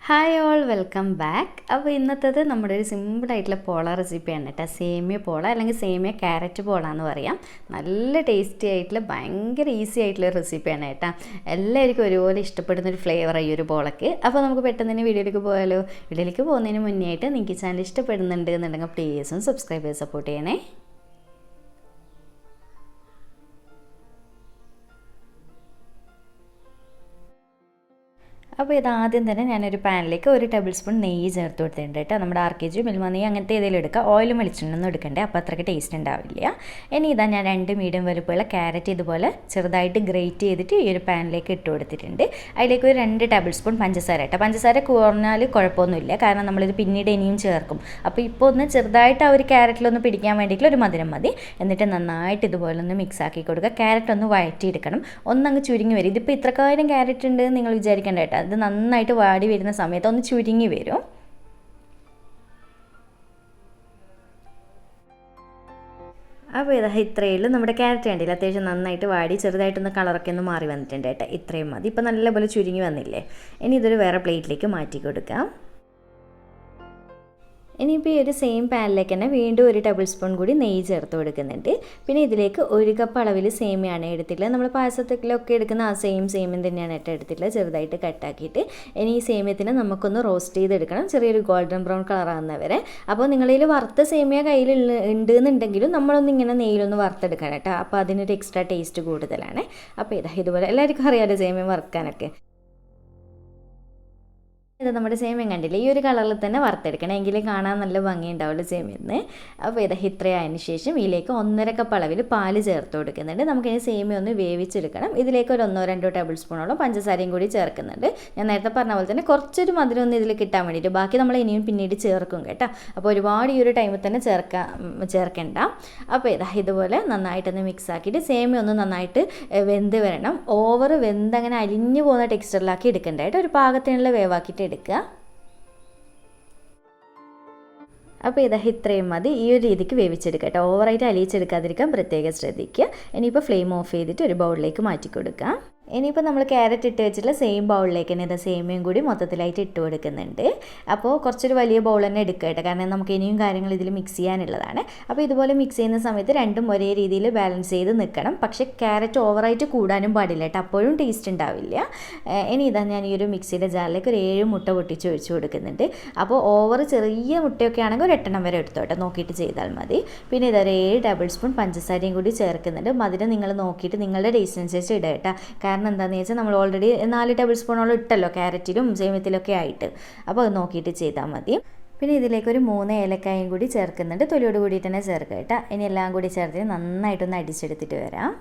Hi all, welcome back. അപ്പോൾ ഇന്നത്തേത് നമ്മുടെ ഒരു സിമ്പിളായിട്ടുള്ള പോള റെസിപ്പിയാണ് കേട്ടോ. സേമിയ പോള അല്ലെങ്കിൽ സേമിയ ക്യാരറ്റ് പോള എന്ന് പറയാം. നല്ല ടേസ്റ്റി ആയിട്ടുള്ള ഭയങ്കര ഈസി ആയിട്ടുള്ള റെസിപ്പിയാണ് കേട്ടോ. എല്ലാവർക്കും ഒരുപോലെ ഇഷ്ടപ്പെടുന്നൊരു ഫ്ലേവറാണ് ഈ ഒരു പോളക്ക്. അപ്പോൾ നമുക്ക് പെട്ടെന്ന് തന്നെ വീഡിയോയിലേക്ക് പോയാലോ. വീഡിയോയിലേക്ക് പോകുന്നതിന് മുന്നേ ആയിട്ട് നിങ്ങൾക്ക് ചാനൽ ഇഷ്ടപ്പെടുന്നുണ്ട് എന്നുണ്ടെങ്കിൽ പ്ലീസും സബ്സ്ക്രൈബ് ചെയ്ത് സപ്പോർട്ട് ചെയ്യണേ. അപ്പോൾ ഇതാദ്യം തന്നെ ഞാനൊരു പാനിലേക്ക് 1 ടേബിൾ സ്പൂൺ നെയ്യ് ചേർത്ത് കൊടുത്തിട്ടുണ്ട് കേട്ടോ. നമ്മുടെ RKG മിൽമ നെയ്യ് അങ്ങനത്തെ ഏതെങ്കിലും എടുക്കുക. ഓയിലും വെളിച്ചെണ്ണയൊന്നും എടുക്കണ്ടേ, അപ്പോൾ അത്രയ്ക്ക് ടേസ്റ്റ് ഉണ്ടാവില്ല. ഇനി ഇതാ ഞാൻ 2 മീഡിയം വലുപ്പമുള്ള ക്യാരറ്റ് ഇതുപോലെ ചെറുതായിട്ട് ഗ്രേറ്റ് ചെയ്തിട്ട് ഈ ഒരു പാനിലേക്ക് ഇട്ട് കൊടുത്തിട്ടുണ്ട്. അതിലേക്ക് ഒരു 2 ടേബിൾ സ്പൂൺ പഞ്ചസാര കേട്ടോ. പഞ്ചസാര കുറഞ്ഞാൽ കുഴപ്പമൊന്നുമില്ല, കാരണം നമ്മളിത് പിന്നീട് ഇനിയും ചേർക്കും. അപ്പോൾ ഇപ്പോൾ ഒന്ന് ചെറുതായിട്ട് ആ ഒരു ക്യാരറ്റിലൊന്ന് പിടിക്കാൻ വേണ്ടിയിട്ടുള്ള ഒരു മധുരം മതി. എന്നിട്ട് നന്നായിട്ട് ഇതുപോലെ ഒന്ന് മിക്സ് ആക്കി കൊടുക്കുക. ക്യാരറ്റ് ഒന്ന് വഴറ്റിയെടുക്കണം, ഒന്നങ്ങ് ചുരുങ്ങി വരും. ഇതിപ്പോൾ ഇത്രക്കാരം ക്യാരറ്റ് ഉണ്ട് നിങ്ങൾ വിചാരിക്കേണ്ട കേട്ടോ. അത് നന്നായിട്ട് വാടി വരുന്ന സമയത്ത് ഒന്ന് ചുരുങ്ങി വരും. അപ്പോൾ ഇതാ ഇത്രയേ ഉള്ളൂ. നമ്മുടെ ക്യാരറ്റ് കണ്ടില്ല, അത്യാവശ്യം നന്നായിട്ട് വാടി ചെറുതായിട്ടൊന്ന് കളറൊക്കെ ഒന്ന് മാറി വന്നിട്ടുണ്ട് കേട്ടോ. ഇത്രയും മതി. ഇപ്പോൾ നല്ലപോലെ ചുരുങ്ങി വന്നില്ലേ. ഇനി ഇതൊരു വേറെ പ്ലേറ്റിലേക്ക് മാറ്റി കൊടുക്കാം. ഇനിയിപ്പോൾ ഈ ഒരു സെയിം പാനിലേക്ക് തന്നെ വീണ്ടും 1 ടേബിൾ സ്പൂൺ കൂടി നെയ്യ് ചേർത്ത് കൊടുക്കുന്നുണ്ട്. പിന്നെ ഇതിലേക്ക് 1 കപ്പ് അളവിൽ സേമിയാണ് എടുത്തിട്ടുള്ളത്. നമ്മൾ പായസത്തിലൊക്കെ എടുക്കുന്ന ആ സേമിയം തന്നെയാണ് എടുത്തിട്ടുള്ളത്, ചെറുതായിട്ട് കട്ടാക്കിയിട്ട്. ഇനി ഈ സേമിയത്തിന് നമുക്കൊന്ന് റോസ്റ്റ് ചെയ്തെടുക്കണം, ചെറിയൊരു ഗോൾഡൻ ബ്രൗൺ കളറാകുന്നവരെ. അപ്പോൾ നിങ്ങളിൽ വറുത്ത സേമിയ കയ്യിൽ ഉണ്ടെന്നുണ്ടെങ്കിലും നമ്മളൊന്ന് ഇങ്ങനെ നെയ്യിലൊന്ന് വറുത്തെടുക്കണം കേട്ടോ. അപ്പോൾ അതിനൊരു എക്സ്ട്രാ ടേസ്റ്റ് കൂടുതലാണ്. അപ്പോൾ ഇതുപോലെ എല്ലാവർക്കും അറിയാമല്ലോ സേമിയ വറുക്കാനൊക്കെ. ഇത് നമ്മുടെ സേമിയം കണ്ടില്ലേ, ഈ ഒരു കളറിൽ തന്നെ വറുത്തെടുക്കണം, എങ്കിലും കാണാൻ നല്ല ഭംഗിയുണ്ടാവുള്ളൂ സേമിയന്ന്. അപ്പോൾ ഇത്രയായതിന് ശേഷം ഇതിലേക്ക് 1.5 കപ്പ് അളവിൽ പാല് ചേർത്ത് കൊടുക്കുന്നുണ്ട്. നമുക്കിനി സേമിയ ഒന്ന് വേവിച്ചെടുക്കണം. ഇതിലേക്ക് ഒരു 1-2 ടേബിൾ സ്പൂണോളം പഞ്ചസാരയും കൂടി ചേർക്കുന്നുണ്ട്. ഞാൻ നേരത്തെ പറഞ്ഞ പോലെ തന്നെ കുറച്ചൊരു മധുരം ഒന്ന് ഇതിൽ കിട്ടാൻ വേണ്ടിയിട്ട്, ബാക്കി നമ്മൾ ഇനിയും പിന്നീട് ചേർക്കും കേട്ടോ. അപ്പോൾ ഒരുപാട് ഈ ഒരു ടൈമിൽ തന്നെ ചേർക്കണ്ട. അപ്പോൾ ഇതുപോലെ നന്നായിട്ടൊന്ന് മിക്സ് ആക്കിയിട്ട് സേമിയ ഒന്ന് നന്നായിട്ട് വെന്ത് വരണം. ഓവർ വെന്ത് അങ്ങനെ അലിഞ്ഞു പോകുന്ന ടെക്സ്ചറിലാക്കി എടുക്കണ്ട കേട്ടോ. ഒരു പാകത്തിനുള്ള വേവാക്കിയിട്ട് എടുക്കുക. അപ്പോൾ ഇത്രയും മതി. ഈ ഒരു രീതിക്ക് വേവിച്ചെടുക്കുക കേട്ടോ. ഓവറായിട്ട് അലിയിച്ചെടുക്കാതിരിക്കാൻ പ്രത്യേകം ശ്രദ്ധിക്കുക. ഇനിയിപ്പോൾ ഫ്ലെയിം ഓഫ് ചെയ്തിട്ട് ഒരു ബൗളിലേക്ക് മാറ്റി കൊടുക്കാം. ഇനിയിപ്പോൾ നമ്മൾ ക്യാരറ്റ് ഇട്ട് വെച്ചിട്ടുള്ള സെയിം ബൗളിലേക്ക് തന്നെ ഇത് സേമിയയും കൂടി മൊത്തത്തിലായിട്ട് ഇട്ട് കൊടുക്കുന്നുണ്ട്. അപ്പോൾ കുറച്ചൊരു വലിയ ബൗൾ തന്നെ എടുക്കുക കേട്ടോ, കാരണം നമുക്ക് ഇനിയും കാര്യങ്ങൾ ഇതിൽ മിക്സ് ചെയ്യാനുള്ളതാണ്. അപ്പോൾ ഇതുപോലെ മിക്സ് ചെയ്യുന്ന സമയത്ത് രണ്ടും ഒരേ രീതിയിൽ ബാലൻസ് ചെയ്ത് നിൽക്കണം. പക്ഷേ ക്യാരറ്റ് ഓവറായിട്ട് കൂടാനും പാടില്ല കേട്ടോ, അപ്പോഴും ടേസ്റ്റ് ഉണ്ടാവില്ല. ഇനി ഞാൻ ഈ ഒരു മിക്സിയുടെ ജാറിലേക്ക് ഒരു 7 മുട്ട പൊട്ടിച്ച് ഒഴിച്ച് കൊടുക്കുന്നുണ്ട്. അപ്പോൾ ഓവർ ചെറിയ മുട്ടയൊക്കെ ആണെങ്കിൽ ഒരു 8 വരെ എടുത്തോട്ടെ, നോക്കിയിട്ട് ചെയ്താൽ മതി. പിന്നെ ഇതൊരു 7 ടേബിൾ സ്പൂൺ പഞ്ചസാരയും കൂടി ചേർക്കുന്നുണ്ട്. മധുരം നിങ്ങൾ നോക്കിയിട്ട് നിങ്ങളുടെ ടേസ്റ്റിനനുസരിച്ച് ഇടുക കേട്ടോ. കാരണം എന്താണെന്ന് വെച്ചാൽ നമ്മൾ ഓൾറെഡി 4 ടേബിൾ സ്പൂണോളം ഇട്ടല്ലോ ക്യാരറ്റിലും സേമിയത്തിലൊക്കെ ആയിട്ട്. അപ്പോൾ അത് നോക്കിയിട്ട് ചെയ്താൽ മതി. പിന്നെ ഇതിലേക്ക് ഒരു 3 ഏലക്കായും കൂടി ചേർക്കുന്നുണ്ട്, തൊലിയോട് കൂടിയിട്ട് തന്നെ ചേർക്കുക കേട്ടോ. ഇനി എല്ലാം കൂടി ചേർത്തിട്ട് നന്നായിട്ടൊന്ന് അടിച്ചെടുത്തിട്ട് വരാം.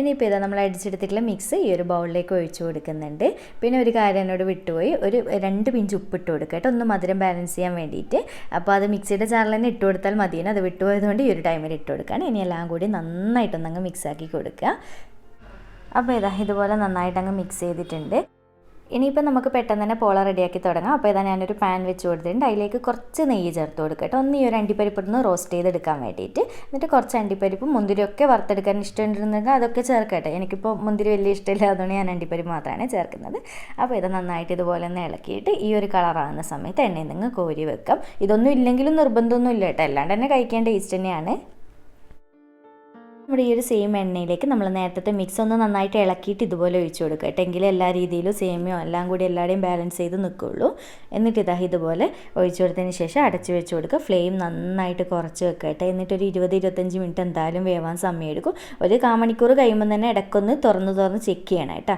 ഇനിയിപ്പോൾ നമ്മൾ അടിച്ചെടുത്തിട്ടുള്ള മിക്സ് ഈ ഒരു ബൗളിലേക്ക് ഒഴിച്ചു കൊടുക്കുന്നുണ്ട്. പിന്നെ ഒരു കാര്യം എന്നോട് വിട്ടുപോയി, ഒരു 2 പിഞ്ച് ഉപ്പിട്ട് കൊടുക്കുക കേട്ടോ, ഒന്ന് മധുരം ബാലൻസ് ചെയ്യാൻ വേണ്ടിയിട്ട്. അപ്പോൾ അത് മിക്സിയുടെ ജാറിൽ തന്നെ ഇട്ട് കൊടുത്താൽ മതിയാണ്, അത് വിട്ടുപോയതുകൊണ്ട് ഈ ഒരു ടൈമിൽ ഇട്ട് കൊടുക്കുകയാണ്. ഇനി എല്ലാം കൂടി നന്നായിട്ടൊന്നങ്ങ് മിക്സാക്കി കൊടുക്കുക. അപ്പോൾ ഇതുപോലെ നന്നായിട്ടങ്ങ് മിക്സ് ചെയ്തിട്ടുണ്ട്. ഇനിയിപ്പോൾ നമുക്ക് പെട്ടെന്ന് തന്നെ പോള റെഡിയാക്കി തുടങ്ങാം. അപ്പോൾ ഞാനൊരു പാൻ വെച്ച് കൊടുത്തിട്ടുണ്ട്. അതിലേക്ക് കുറച്ച് നെയ്യ് ചേർത്ത് കൊടുക്കട്ടെ. ഒന്ന് ഈ ഒരു അണ്ടിപ്പരിപ്പൊന്ന് റോസ്റ്റ് ചെയ്തെടുക്കാൻ വേണ്ടിയിട്ട്. എന്നിട്ട് കുറച്ച് അണ്ടിപ്പരിപ്പും മുന്തിരിയൊക്കെ വറുത്തെടുക്കാൻ ഇഷ്ടമുണ്ടെങ്കിൽ അതൊക്കെ ചേർക്കട്ടെ. എനിക്കിപ്പോൾ മുന്തിരി വലിയ ഇഷ്ടമില്ല, അതുകൊണ്ട് ഞാൻ അണ്ടിപ്പരിപ്പ് മാത്രമാണ് ചേർക്കുന്നത്. അപ്പോൾ നന്നായിട്ട് ഇതുപോലെ ഒന്ന് ഇളക്കിയിട്ട് ഈ ഒരു കളറാകുന്ന സമയത്ത് എണ്ണയിൽ നിന്ന് കോരി വെക്കാം. ഇതൊന്നും ഇല്ലെങ്കിലും നിർബന്ധമൊന്നും ഇല്ല കേട്ടോ, അല്ലാണ്ട് തന്നെ കഴിക്കാൻ ടേസ്റ്റ് തന്നെയാണ്. നമ്മുടെ ഈ ഒരു സെയിം എണ്ണയിലേക്ക് നമ്മൾ നേരത്തെ മിക്സ് ഒന്ന് നന്നായിട്ട് ഇളക്കിയിട്ട് ഇതുപോലെ ഒഴിച്ചു കൊടുക്കുക കേട്ടോ, എങ്കിലും എല്ലാ രീതിയിലും സേമിയോ എല്ലാം കൂടി എല്ലാവരുടെയും ബാലൻസ് ചെയ്ത് നിൽക്കുകയുള്ളൂ. എന്നിട്ട് ഇതുപോലെ ഒഴിച്ചു കൊടുത്തതിന് ശേഷം അടച്ച് വെച്ച് കൊടുക്കുക. ഫ്ലെയിം നന്നായിട്ട് കുറച്ച് വെക്കുക കേട്ടോ. എന്നിട്ടൊരു 20-25 മിനിറ്റ് എന്തായാലും വേവാൻ സമയമെടുക്കും. ഒരു 1/4 മണിക്കൂർ കഴിയുമ്പോൾ തന്നെ ഇടയ്ക്കൊന്ന് തുറന്ന് ചെക്ക് ചെയ്യണം കേട്ടോ,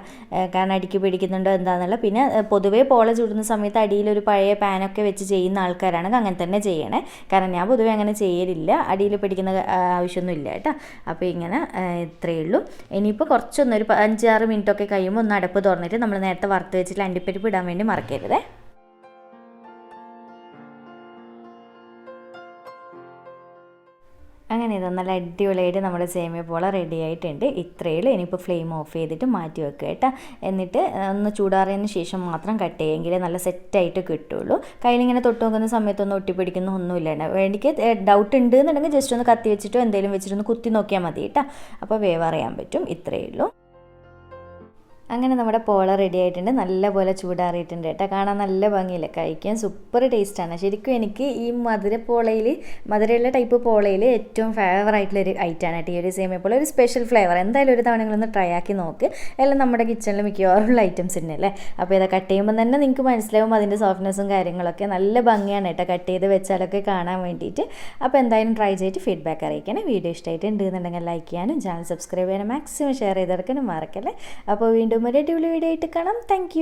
കാരണം അടിക്ക് പിടിക്കുന്നുണ്ടോ എന്താണെന്നുള്ള. പിന്നെ പൊതുവേ പോള ചുടുന്ന സമയത്ത് അടിയിലൊരു പഴയ പാനൊക്കെ വെച്ച് ചെയ്യുന്ന ആൾക്കാരാണെങ്കിൽ അങ്ങനെ തന്നെ ചെയ്യണേ, കാരണം ഞാൻ പൊതുവേ അങ്ങനെ ചെയ്യലില്ല, അടിയിൽ പിടിക്കുന്ന ആവശ്യമൊന്നും ഇല്ല കേട്ടോ. അപ്പോൾ ഇങ്ങനെ ഇത്രയേ ഉള്ളൂ. ഇനിയിപ്പോൾ കുറച്ചൊന്നൊരു 5-6 മിനിറ്റൊക്കെ കഴിയുമ്പോൾ ഒന്ന് അടപ്പ് തുറന്നിട്ട് നമ്മൾ നേരത്തെ വറുത്ത് വെച്ചിട്ട് അണ്ടിപ്പരിപ്പ് ഇടാൻ വേണ്ടി മറക്കരുത്. അങ്ങനെ നല്ല അടിപൊളിയായിട്ട് നമ്മുടെ സേമിയ പോള റെഡി ആയിട്ടുണ്ട്. ഇത്രയേ ഉള്ളൂ. ഇനിയിപ്പോൾ ഫ്ലെയിം ഓഫ് ചെയ്തിട്ട് മാറ്റി വെക്കുക കേട്ടോ. എന്നിട്ട് ഒന്ന് ചൂടാറിയതിന് ശേഷം മാത്രം കട്ട് ചെയ്യുമെങ്കിലേ നല്ല സെറ്റായിട്ട് കിട്ടുള്ളൂ. കയ്യിലിങ്ങനെ തൊട്ട് നോക്കുന്ന സമയത്തൊന്നും ഒട്ടിപ്പിടിക്കുന്ന ഒന്നുമില്ല. വേണ്ടിക്ക് ഡൗട്ട് ഉണ്ട് എന്നുണ്ടെങ്കിൽ ജസ്റ്റ് ഒന്ന് കത്തി വെച്ചിട്ടോ എന്തെങ്കിലും വെച്ചിട്ടൊന്ന് കുത്തി നോക്കിയാൽ മതി കേട്ടോ. അപ്പോൾ വേവ് അറിയാൻ പറ്റും. ഇത്രയേ ഉള്ളൂ. അങ്ങനെ നമ്മുടെ പോള റെഡി ആയിട്ടുണ്ട്, നല്ലപോലെ ചൂടാറിയിട്ടുണ്ട് കേട്ടോ. കാണാൻ നല്ല ഭംഗിയില്ല, കഴിക്കാൻ സൂപ്പർ ടേസ്റ്റാണ്. ശരിക്കും എനിക്ക് ഈ മധുരമുള്ള ടൈപ്പ് പോളയിൽ ഏറ്റവും ഫേവറായിട്ടുള്ളൊരു ഐറ്റമാണ് കേട്ടോ ഈ ഒരു സേമിയ പോള. ഒരു സ്പെഷ്യൽ ഫ്ലേവർ. എന്തായാലും ഒരു തവണ നിങ്ങളൊന്ന് ട്രൈ ആക്കി നോക്ക്. എല്ലാം നമ്മുടെ കിച്ചണിൽ മിക്കവാറുള്ള ഐറ്റംസ് തന്നെയല്ലേ. അപ്പോൾ ഇതാ കട്ട് ചെയ്യുമ്പോൾ തന്നെ നിങ്ങൾക്ക് മനസ്സിലാവും അതിൻ്റെ സോഫ്റ്റ്നെസ്സും കാര്യങ്ങളൊക്കെ നല്ല ഭംഗിയാണ് കേട്ടോ കട്ട് ചെയ്ത് വെച്ചാലൊക്കെ കാണാൻ വേണ്ടിയിട്ട്. അപ്പോൾ എന്തായാലും ട്രൈ ചെയ്തിട്ട് ഫീഡ്ബാക്ക് അറിയിക്കണം. വീഡിയോ ഇഷ്ടമായിട്ട് ഉണ്ടെന്നുണ്ടെങ്കിൽ ലൈക്ക് ചെയ്യാനും ചാനൽ സബ്സ്ക്രൈബ് ചെയ്യാനും മാക്സിമം ഷെയർ ചെയ്തെടുക്കാനും മറക്കല്ലേ. അപ്പോൾ വീണ്ടും ഒരു അടിപൊളി വീഡിയോ ആയിട്ട് കാണാം. താങ്ക്